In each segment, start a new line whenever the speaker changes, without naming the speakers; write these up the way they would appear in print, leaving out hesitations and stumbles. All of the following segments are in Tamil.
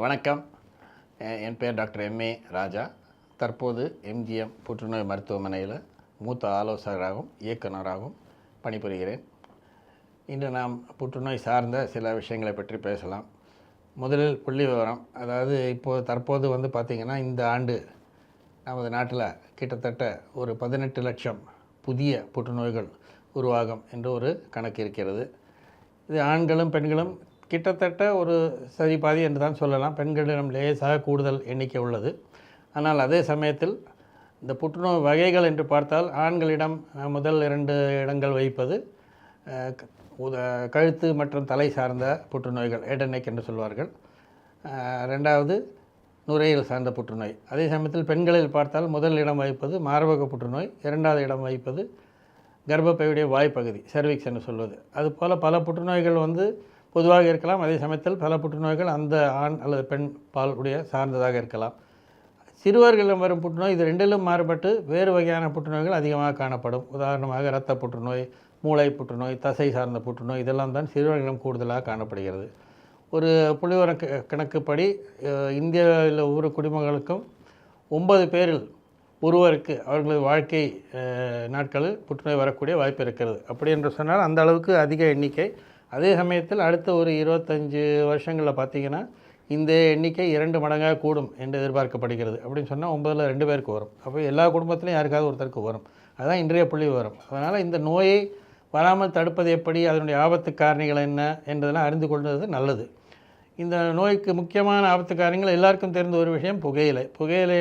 வணக்கம். என் பேர் டாக்டர் எம்ஏ ராஜா. தற்போது எம்ஜிஎம் புற்றுநோய் மருத்துவமனையில் மூத்த ஆலோசகராகவும் இயக்குநராகவும் பணிபுரிகிறேன். இன்று நாம் புற்றுநோய் சார்ந்த சில விஷயங்களை பற்றி பேசலாம். முதலில் புள்ளி விவரம். அதாவது தற்போது பார்த்திங்கன்னா, இந்த ஆண்டு நமது நாட்டில் கிட்டத்தட்ட ஒரு 18 லட்சம் புதிய புற்றுநோய்கள் உருவாகும் என்று ஒரு கணக்கு இருக்கிறது. இது ஆண்களும் பெண்களும் கிட்டத்தட்ட ஒரு சரி பாதி என்று தான் சொல்லலாம். பெண்களிடம் லேசாக கூடுதல் எண்ணிக்கை உள்ளது. ஆனால் அதே சமயத்தில் இந்த புற்றுநோய் வகைகள் என்று பார்த்தால், ஆண்களிடம் முதல் 2 இடங்கள் வகிப்பது கழுத்து மற்றும் தலை சார்ந்த புற்றுநோய்கள், ஹெட் அண்ட் நெக் என்று சொல்வார்கள். 2வது நுரையீரல் சார்ந்த புற்றுநோய். அதே சமயத்தில் பெண்களில் பார்த்தால் முதல் இடம் வகிப்பது மார்பக புற்றுநோய், 2வது இடம் வகிப்பது கர்ப்பப்பையுடைய வாய்ப்பகுதி, செர்விக்ஸ் என்று சொல்வது. அதுபோல் பல புற்றுநோய்கள் பொதுவாக இருக்கலாம். அதே சமயத்தில் பல புற்றுநோய்கள் அந்த ஆண் அல்லது பெண் பால் உடைய சார்ந்ததாக இருக்கலாம். சிறுவர்களிடம் வரும் புற்றுநோய் இது 2லும் மாறுபட்டு வேறு வகையான புற்றுநோய்கள் அதிகமாக காணப்படும். உதாரணமாக இரத்த புற்றுநோய், மூளை புற்றுநோய், தசை சார்ந்த புற்றுநோய், இதெல்லாம் தான் சிறுவர்களிடம் கூடுதலாக காணப்படுகிறது. ஒரு புள்ளிவிவர கணக்குப்படி இந்தியாவில் ஒவ்வொரு குடிமக்களுக்கும் 9 பேரில் ஒருவருக்கு அவர்களது வாழ்க்கை நாட்களில் புற்றுநோய் வரக்கூடிய வாய்ப்பு இருக்கிறது. அப்படி என்று சொன்னால் அந்த அளவுக்கு அதிக எண்ணிக்கை. அதே சமயத்தில் அடுத்த ஒரு 25 வருஷங்களில் பார்த்திங்கன்னா, இந்த எண்ணிக்கை 2 மடங்காக கூடும் என்று எதிர்பார்க்கப்படுகிறது. அப்படின்னு சொன்னால் 9ல் 2 பேருக்கு வரும். அப்போ எல்லா குடும்பத்திலையும் யாருக்காவது ஒருத்தருக்கு வரும். அதுதான் இன்றைய புள்ளி விவரம். அதனால் இந்த நோயை வராமல் தடுப்பது எப்படி, அதனுடைய ஆபத்து காரணிகள் என்ன என்பதெல்லாம் அறிந்து கொள்வது நல்லது. இந்த நோய்க்கு முக்கியமான ஆபத்து காரணிகள் எல்லாருக்கும் தெரிந்த ஒரு விஷயம் புகையிலை. புகையிலை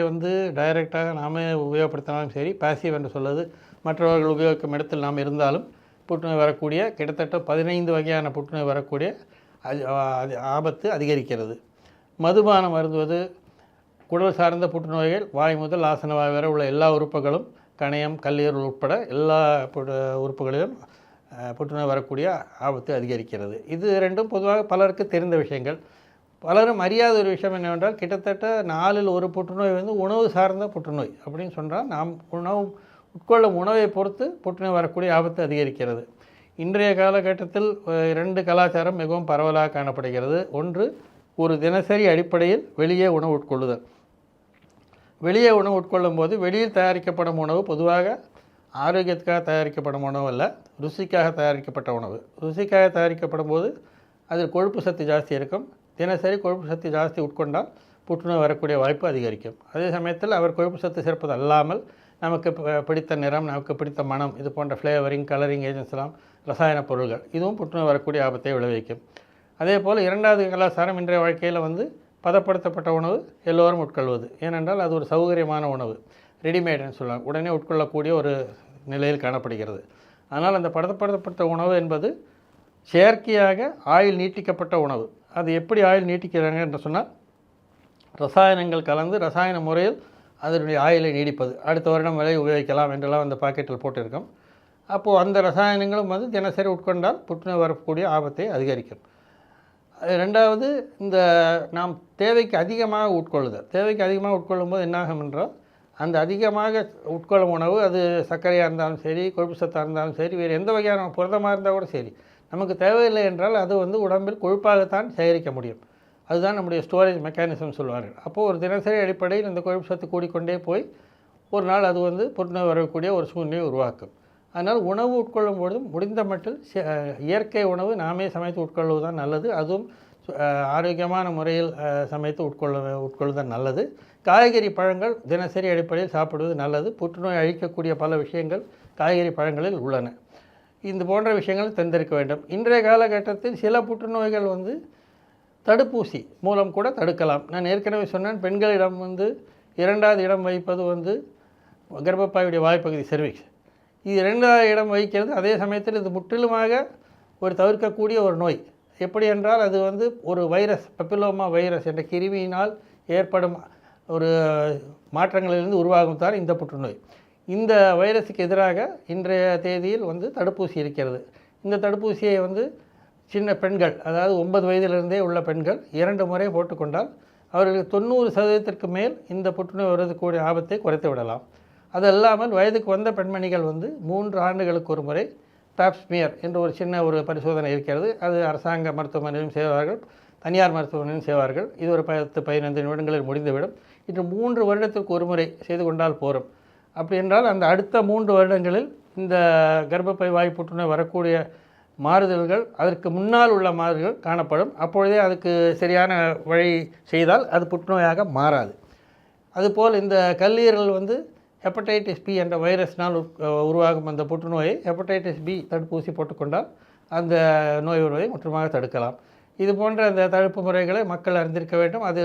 டைரெக்டாக நாமே உபயோகப்படுத்தினாலும் சரி, பாசிவ் என்று சொல்வது மற்றவர்கள் உபயோகிக்கும் இடத்தில் நாம் இருந்தாலும் புற்றுநோய் வரக்கூடிய கிட்டத்தட்ட 15 வகையான புற்றுநோய் வரக்கூடிய ஆபத்து அதிகரிக்கிறது. மதுபானம் அருந்துவது, குடல் சார்ந்த புற்றுநோய்கள், வாய் முதல் ஆசன வாய் வரை உள்ள எல்லா உறுப்புகளும், கணையம், கல்லீரல் உட்பட எல்லா உறுப்புகளிலும் புற்றுநோய் வரக்கூடிய ஆபத்து அதிகரிக்கிறது. இது 2ம் பொதுவாக பலருக்கு தெரிந்த விஷயங்கள். பலரும் அறியாத ஒரு விஷயம் என்னவென்றால், கிட்டத்தட்ட 4ல் 1 புற்றுநோய் உணவு சார்ந்த புற்றுநோய். அப்படின்னு சொன்னால் நாம் உட்கொள்ளும் உணவை பொறுத்து புற்றுநோய் வரக்கூடிய ஆபத்து அதிகரிக்கிறது. இன்றைய காலகட்டத்தில் 2 கலாச்சாரம் மிகவும் பரவலாக காணப்படுகிறது. ஒன்று, ஒரு தினசரி அடிப்படையில் வெளியே உணவு உட்கொள்ளுதல். வெளியே உணவு உட்கொள்ளும் போது வெளியில் தயாரிக்கப்படும் உணவு பொதுவாக ஆரோக்கியத்துக்காக தயாரிக்கப்படும் உணவு அல்ல, ருசிக்காக தயாரிக்கப்பட்ட உணவு. ருசிக்காக தயாரிக்கப்படும் போது அதில் கொழுப்பு சத்து ஜாஸ்தி இருக்கும். தினசரி கொழுப்பு சத்து ஜாஸ்தி உட்கொண்டால் புற்றுநோய் வரக்கூடிய வாய்ப்பு அதிகரிக்கும். அதே சமயத்தில் அவர் கொழுப்பு சத்து சேர்ப்பது அல்லாமல் நமக்கு பிடித்த நிறம், நமக்கு பிடித்த மனம், இது போன்ற ஃப்ளேவரிங், கலரிங் ஏஜென்ட்ஸ் எல்லாம் ரசாயன பொருள்கள், இதுவும் புற்றுநோய் வரக்கூடிய ஆபத்தை விளைவிக்கும். அதே போல் 2வது கலாச்சாரம் இன்றைய வாழ்க்கையில் பதப்படுத்தப்பட்ட உணவு எல்லோரும் உட்கொள்வது. ஏனென்றால் அது ஒரு சௌகரியமான உணவு, ரெடிமேட்னு சொல்லுவாங்க, உடனே உட்கொள்ளக்கூடிய ஒரு நிலையில் காணப்படுகிறது. ஆனால் அந்த பதப்படுத்தப்பட்ட உணவு என்பது செயற்கையாக ஆயில் நீட்டிக்கப்பட்ட உணவு. அது எப்படி ஆயில் நீட்டிக்கிறாங்க என்று சொன்னால், ரசாயனங்கள் கலந்து ரசாயன முறையில் அதனுடைய ஆயிலை நீடிப்பது, அடுத்த வருடம் வரை உபயோகிக்கலாம் என்றெல்லாம் அந்த பாக்கெட்டில் போட்டிருக்கும். அப்போது அந்த ரசாயனங்களும் தினசரி உட்கொண்டால் புற்றுநோய் வரக்கூடிய ஆபத்தை அதிகரிக்கும். 2வது, இந்த நாம் தேவைக்கு அதிகமாக உட்கொள்ளுதல். தேவைக்கு அதிகமாக உட்கொள்ளும்போது என்னாகும் என்றால், அந்த அதிகமாக உட்கொள்ளும் உணவு, அது சர்க்கரையாக இருந்தாலும் சரி, கொழுப்பு சத்தாக இருந்தாலும் சரி, வேறு எந்த வகையான புரதமாக இருந்தால் கூட சரி, நமக்கு தேவையில்லை என்றால் அது உடம்பில் கொழுப்பாகத்தான் சேகரிக்க முடியும். அதுதான் நம்முடைய ஸ்டோரேஜ் மெக்கானிசம் சொல்வார்கள். அப்போது ஒரு தினசரி அடிப்படையில் இந்த கொழுப்பு சத்து கூடிக்கொண்டே போய் ஒரு நாள் அது புற்றுநோய் வரக்கூடிய ஒரு சூழ்நிலையை உருவாக்கும். அதனால் உணவு உட்கொள்ளும் பொழுதும் முடிந்த மட்டில் இயற்கை உணவு நாமே சமைத்து உட்கொள்வது தான் நல்லது. அதுவும் ஆரோக்கியமான முறையில் சமைத்து உட்கொள்ளுதல் நல்லது. காய்கறி பழங்கள் தினசரி அடிப்படையில் சாப்பிடுவது நல்லது. புற்றுநோய் அழிக்கக்கூடிய பல விஷயங்கள் காய்கறி பழங்களில் உள்ளன. இந்த போன்ற விஷயங்கள் தெரிந்திருக்க வேண்டும். இன்றைய காலகட்டத்தில் சில புற்றுநோய்கள் தடுப்பூசி மூலம் கூட தடுக்கலாம். நான் ஏற்கனவே சொன்னேன், பெண்களிடம் 2வது இடம் வகிப்பது கர்ப்பப்பையுடைய வாய்ப்பகுதி, செர்விக்ஸ். இது 2வது இடம் வகிக்கிறது. அதே சமயத்தில் இது முற்றிலுமாக ஒரு தவிர்க்கக்கூடிய ஒரு நோய். எப்படி என்றால், அது ஒரு வைரஸ், பப்பிலோமா வைரஸ் என்ற கிருமியினால் ஏற்படும் ஒரு மாற்றங்களிலிருந்து உருவாகும் தான் இந்த புற்றுநோய். இந்த வைரஸுக்கு எதிராக இன்றைய தேதியில் தடுப்பூசி இருக்கிறது. இந்த தடுப்பூசியை சின்ன பெண்கள், அதாவது 9 வயதிலிருந்தே உள்ள பெண்கள் 2 முறை போட்டுக்கொண்டால் அவர்களுக்கு 90% மேல் இந்த புற்றுநோய் வருவதற்குரிய ஆபத்தை குறைத்து விடலாம். அது இல்லாமல் வயதுக்கு வந்த பெண்மணிகள் 3 ஆண்டுகளுக்கு ஒரு முறை பேப்ஸ்மியர் என்ற ஒரு சின்ன ஒரு பரிசோதனை இருக்கிறது. அது அரசாங்க மருத்துவமனையிலும் செய்வார்கள். தனியார் மருத்துவமனையும் செய்வார்கள். இது ஒரு 10-15 நிமிடங்களில் முடிந்துவிடும். இன்று 3 வருடத்திற்கு ஒரு முறை செய்து கொண்டால் போரும். அப்படி என்றால் அந்த அடுத்த 3 வருடங்களில் இந்த கர்ப்பப்பை வாய் புற்றுநோய் வரக்கூடிய மாறுதல்கள் அதற்கு முன்னால் உள்ள மாறுதல்கள் காணப்படும். அப்பொழுதே அதுக்கு சரியான வழி செய்தால் அது புற்றுநோயாக மாறாது. அதுபோல் இந்த கல்லீரல் ஹெப்படைட்டிஸ் பி என்ற வைரஸ்னால் உருவாகும் அந்த புற்றுநோயை ஹெப்படைட்டிஸ் பி தடுப்பூசி போட்டுக்கொண்டால் அந்த நோய் வருவதை முற்றுமாக தடுக்கலாம். இது போன்ற அந்த தடுப்பு முறைகளை மக்கள் அறிந்திருக்க வேண்டும். அது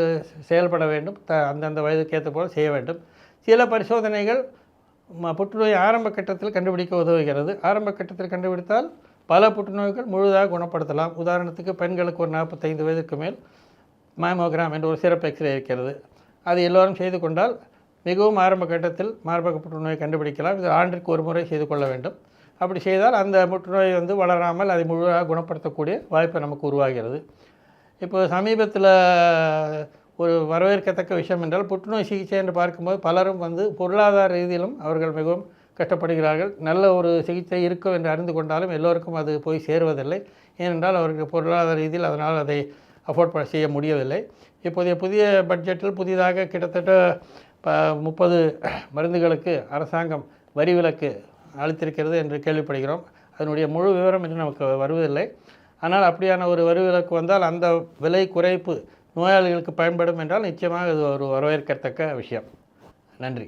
செயல்பட வேண்டும். அந்தந்த வயதுக்கேற்ற போல் செய்ய வேண்டும். சில பரிசோதனைகள் புற்றுநோய் ஆரம்ப கட்டத்தில் கண்டுபிடிக்க உதவுகிறது. ஆரம்ப கட்டத்தில் கண்டுபிடித்தால் பல புற்றுநோய்கள் முழுதாக குணப்படுத்தலாம். உதாரணத்துக்கு பெண்களுக்கு ஒரு 45 வயதுக்கு மேல் மேமோகிராம் என்ற ஒரு சிறப்பு எக்ஸ்ரே இருக்கிறது. அது எல்லோரும் செய்து கொண்டால் மிகவும் ஆரம்ப கட்டத்தில் மார்பக புற்றுநோயை கண்டுபிடிக்கலாம். இது ஆண்டிற்கு ஒரு முறை செய்து கொள்ள வேண்டும். அப்படி செய்தால் அந்த புற்றுநோய் வளராமல் அதை முழுதாக குணப்படுத்தக்கூடிய வாய்ப்பு நமக்கு உருவாகிறது. இப்போ சமீபத்தில் ஒரு வரவேற்கத்தக்க விஷயம் என்றால் புற்றுநோய் சிகிச்சை என்று பார்க்கும்போது பலரும் பொருளாதார ரீதியிலும் அவர்கள் மிகவும் கஷ்டப்படுகிறார்கள். நல்ல ஒரு சிகிச்சை இருக்கும் என்று அறிந்து கொண்டாலும் எல்லோருக்கும் அது போய் சேருவதில்லை. ஏனென்றால் அவர்கள் பொருளாதார ரீதியில் அதனால் அதை அஃபோர்ட் செய்ய முடியவில்லை. இப்போதைய புதிய பட்ஜெட்டில் புதிதாக கிட்டத்தட்ட 30 மருந்துகளுக்கு அரசாங்கம் வரி விலக்கு அளித்திருக்கிறது என்று கேள்விப்படுகிறோம். அதனுடைய முழு விவரம் என்று நமக்கு வருவதில்லை. ஆனால் அப்படியான ஒரு வரி விலக்கு வந்தால் அந்த விலை குறைப்பு நோயாளிகளுக்கு பயன்படும் என்றால் நிச்சயமாக இது ஒரு வரவேற்கத்தக்க விஷயம். நன்றி.